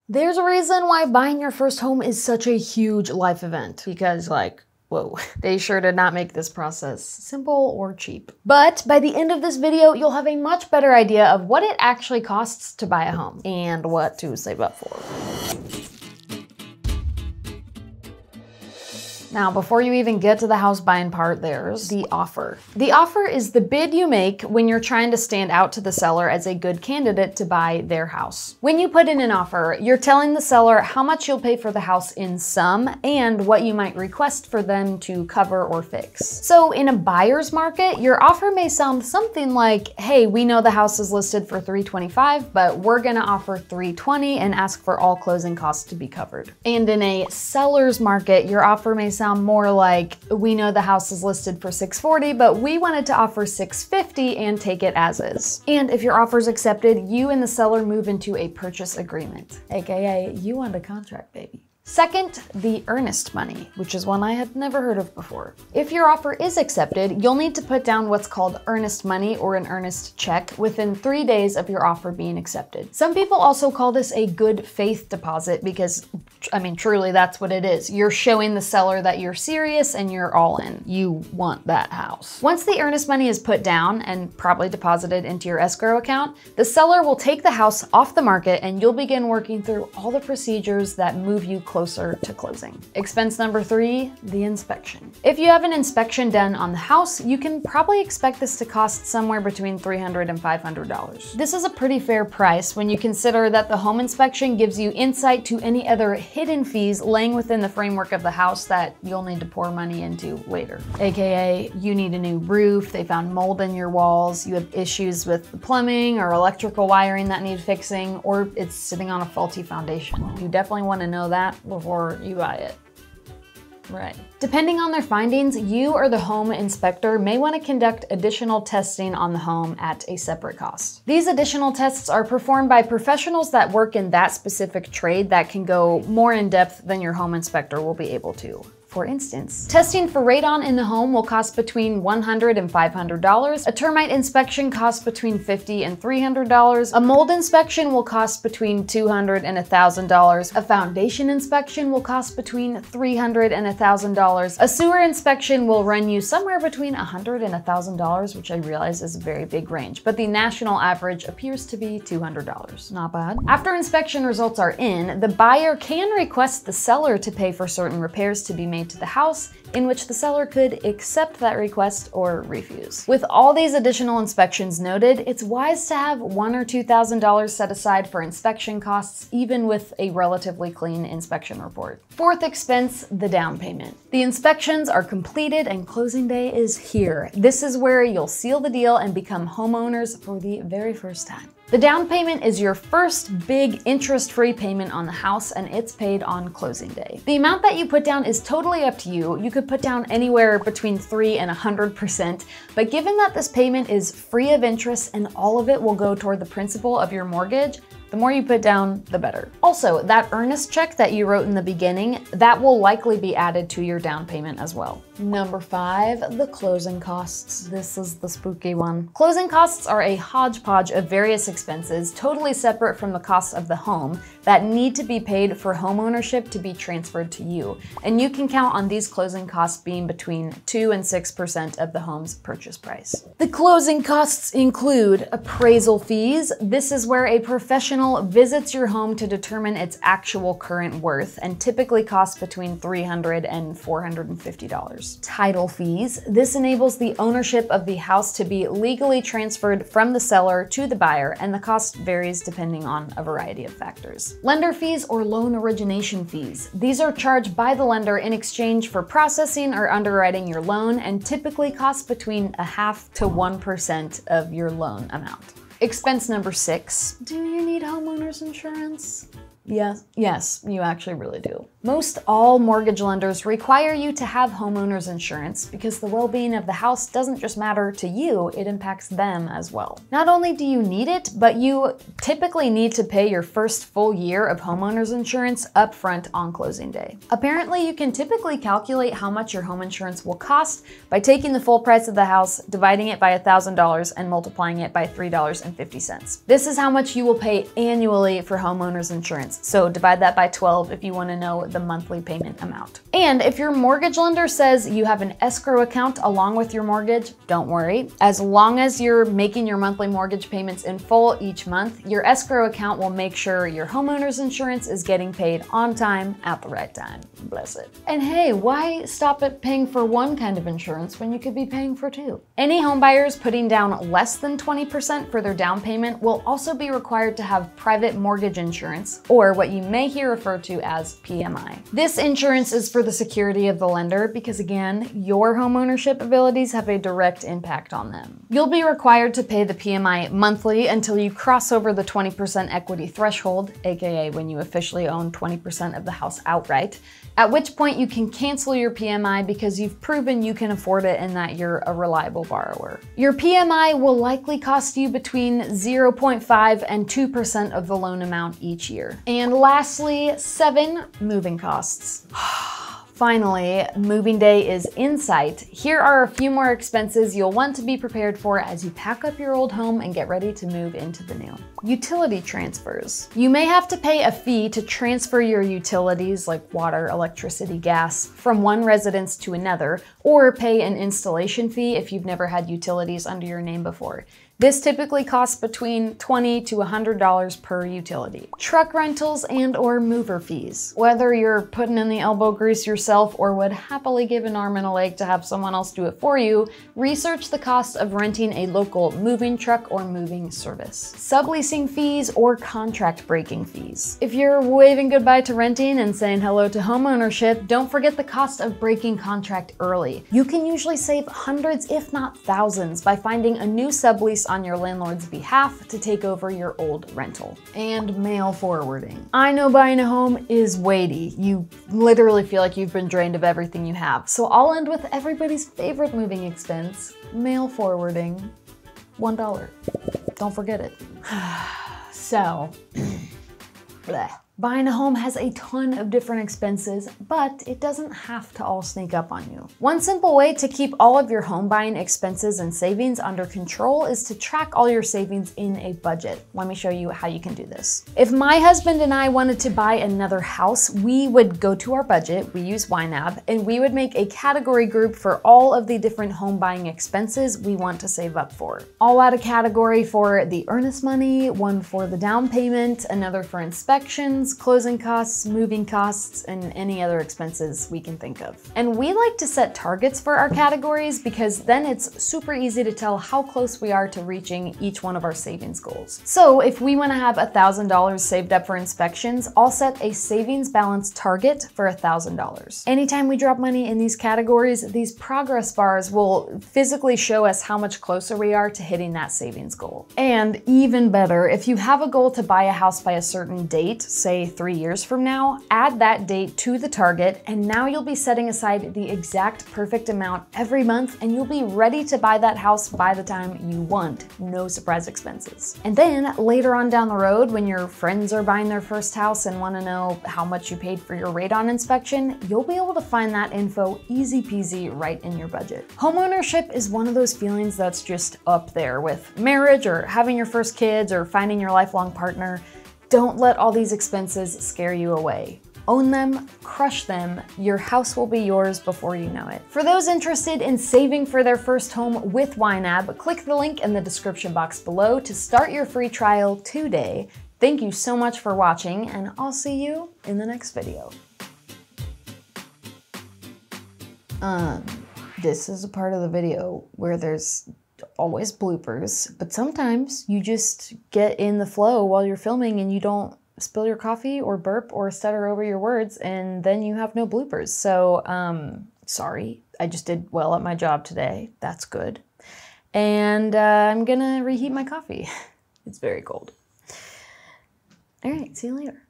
There's a reason why buying your first home is such a huge life event, because whoa, they sure did not make this process simple or cheap. But by the end of this video, you'll have a much better idea of what it actually costs to buy a home and what to save up for. Now, before you even get to the house buying part, there's the offer. The offer is the bid you make when you're trying to stand out to the seller as a good candidate to buy their house. When you put in an offer, you're telling the seller how much you'll pay for the house in sum and what you might request for them to cover or fix. So in a buyer's market, your offer may sound something like, hey, we know the house is listed for $325, but we're gonna offer $320 and ask for all closing costs to be covered. And in a seller's market, your offer may sound more like, we know the house is listed for $640, but we wanted to offer $650 and take it as is. And if your offer is accepted, you and the seller move into a purchase agreement, aka you under contract, baby. Second, the earnest money, which is one I had never heard of before. If your offer is accepted, you'll need to put down what's called earnest money or an earnest check within 3 days of your offer being accepted. Some people also call this a good faith deposit because, I mean, truly that's what it is. You're showing the seller that you're serious and you're all in. You want that house. Once the earnest money is put down and probably deposited into your escrow account, the seller will take the house off the market and you'll begin working through all the procedures that move you closer to closing. Expense number 3, the inspection. If you have an inspection done on the house, you can probably expect this to cost somewhere between $300 and $500. This is a pretty fair price when you consider that the home inspection gives you insight to any other hidden fees laying within the framework of the house that you'll need to pour money into later. AKA, you need a new roof, they found mold in your walls, you have issues with the plumbing or electrical wiring that need fixing, or it's sitting on a faulty foundation. You definitely want to know that before you buy it. Right. Depending on their findings, you or the home inspector may want to conduct additional testing on the home at a separate cost. These additional tests are performed by professionals that work in that specific trade that can go more in depth than your home inspector will be able to. For instance, testing for radon in the home will cost between $100 and $500. A termite inspection costs between $50 and $300. A mold inspection will cost between $200 and $1,000. A foundation inspection will cost between $300 and $1,000. A sewer inspection will run you somewhere between $100 and $1,000, which I realize is a very big range, but the national average appears to be $200. Not bad. After inspection results are in, the buyer can request the seller to pay for certain repairs to be made to the house, in which the seller could accept that request or refuse. With all these additional inspections noted, it's wise to have $1,000 or $2,000 set aside for inspection costs, even with a relatively clean inspection report. Fourth expense, the down payment. The inspections are completed and closing day is here. This is where you'll seal the deal and become homeowners for the very first time. The down payment is your first big interest-free payment on the house, and it's paid on closing day. The amount that you put down is totally up to you. You could put down anywhere between 3% and 100%, but given that this payment is free of interest and all of it will go toward the principal of your mortgage, the more you put down, the better. Also, that earnest check that you wrote in the beginning, that will likely be added to your down payment as well. Number 5, the closing costs. This is the spooky one. Closing costs are a hodgepodge of various expenses, totally separate from the costs of the home, that need to be paid for home ownership to be transferred to you. And you can count on these closing costs being between 2% and 6% of the home's purchase price. The closing costs include appraisal fees. This is where a professional visits your home to determine its actual current worth and typically costs between $300 and $450. Title fees. This enables the ownership of the house to be legally transferred from the seller to the buyer, and the cost varies depending on a variety of factors. Lender fees or loan origination fees. These are charged by the lender in exchange for processing or underwriting your loan and typically cost between 0.5% to 1% of your loan amount. Expense number 6. Do you need homeowners insurance? Yes, you actually really do. Most all mortgage lenders require you to have homeowners insurance because the well-being of the house doesn't just matter to you, it impacts them as well. Not only do you need it, but you typically need to pay your first full year of homeowners insurance upfront on closing day. Apparently, you can typically calculate how much your home insurance will cost by taking the full price of the house, dividing it by $1,000, and multiplying it by $3.50. This is how much you will pay annually for homeowners insurance. installments. So divide that by 12 if you want to know the monthly payment amount. And if your mortgage lender says you have an escrow account along with your mortgage, don't worry. As long as you're making your monthly mortgage payments in full each month, your escrow account will make sure your homeowner's insurance is getting paid on time at the right time. Bless it. And hey, why stop at paying for one kind of insurance when you could be paying for two? Any homebuyers putting down less than 20% for their down payment will also be required to have private mortgage insurance, or what you may hear referred to as PMI. This insurance is for the security of the lender because, again, your homeownership abilities have a direct impact on them. You'll be required to pay the PMI monthly until you cross over the 20% equity threshold, aka when you officially own 20% of the house outright, at which point you can cancel your PMI because you've proven you can afford it and that you're a reliable borrower. Your PMI will likely cost you between 0.5 and 2% of the loan amount each year. And lastly, 7, moving costs. Finally, moving day is in sight. Here are a few more expenses you'll want to be prepared for as you pack up your old home and get ready to move into the new. Utility transfers. You may have to pay a fee to transfer your utilities like water, electricity, gas from one residence to another, or pay an installation fee if you've never had utilities under your name before. This typically costs between $20 to $100 per utility. Truck rentals and or mover fees. Whether you're putting in the elbow grease yourself or would happily give an arm and a leg to have someone else do it for you, research the cost of renting a local moving truck or moving service. Subleasing fees or contract breaking fees. If you're waving goodbye to renting and saying hello to homeownership, don't forget the cost of breaking contract early. You can usually save hundreds, if not thousands, by finding a new sublease on your landlord's behalf to take over your old rental. And mail forwarding. I know buying a home is weighty. You literally feel like you've been drained of everything you have. So I'll end with everybody's favorite moving expense, mail forwarding. $1. Don't forget it. So, bleh. Buying a home has a ton of different expenses, but it doesn't have to all sneak up on you. One simple way to keep all of your home buying expenses and savings under control is to track all your savings in a budget. Let me show you how you can do this. If my husband and I wanted to buy another house, we would go to our budget, we use YNAB, and we would make a category group for all of the different home buying expenses we want to save up for. I'll add a category for the earnest money, one for the down payment, another for inspections, closing costs, moving costs, and any other expenses we can think of. And we like to set targets for our categories because then it's super easy to tell how close we are to reaching each one of our savings goals. So if we want to have $1,000 saved up for inspections, I'll set a savings balance target for $1,000. Anytime we drop money in these categories, these progress bars will physically show us how much closer we are to hitting that savings goal. And even better, if you have a goal to buy a house by a certain date, say 3 years from now, add that date to the target, and now you'll be setting aside the exact perfect amount every month, and you'll be ready to buy that house by the time you want. No surprise expenses. And then later on down the road, when your friends are buying their first house and want to know how much you paid for your radon inspection, you'll be able to find that info easy peasy right in your budget. Homeownership is one of those feelings that's just up there with marriage or having your first kids or finding your lifelong partner. Don't let all these expenses scare you away. Own them, crush them, your house will be yours before you know it. For those interested in saving for their first home with YNAB, click the link in the description box below to start your free trial today. Thank you so much for watching, and I'll see you in the next video. This is a part of the video where there's always bloopers, but sometimes you just get in the flow while you're filming and you don't spill your coffee or burp or stutter over your words, and then you have no bloopers. So, sorry. I just did well at my job today. That's good. And I'm gonna reheat my coffee. It's very cold. All right, see you later.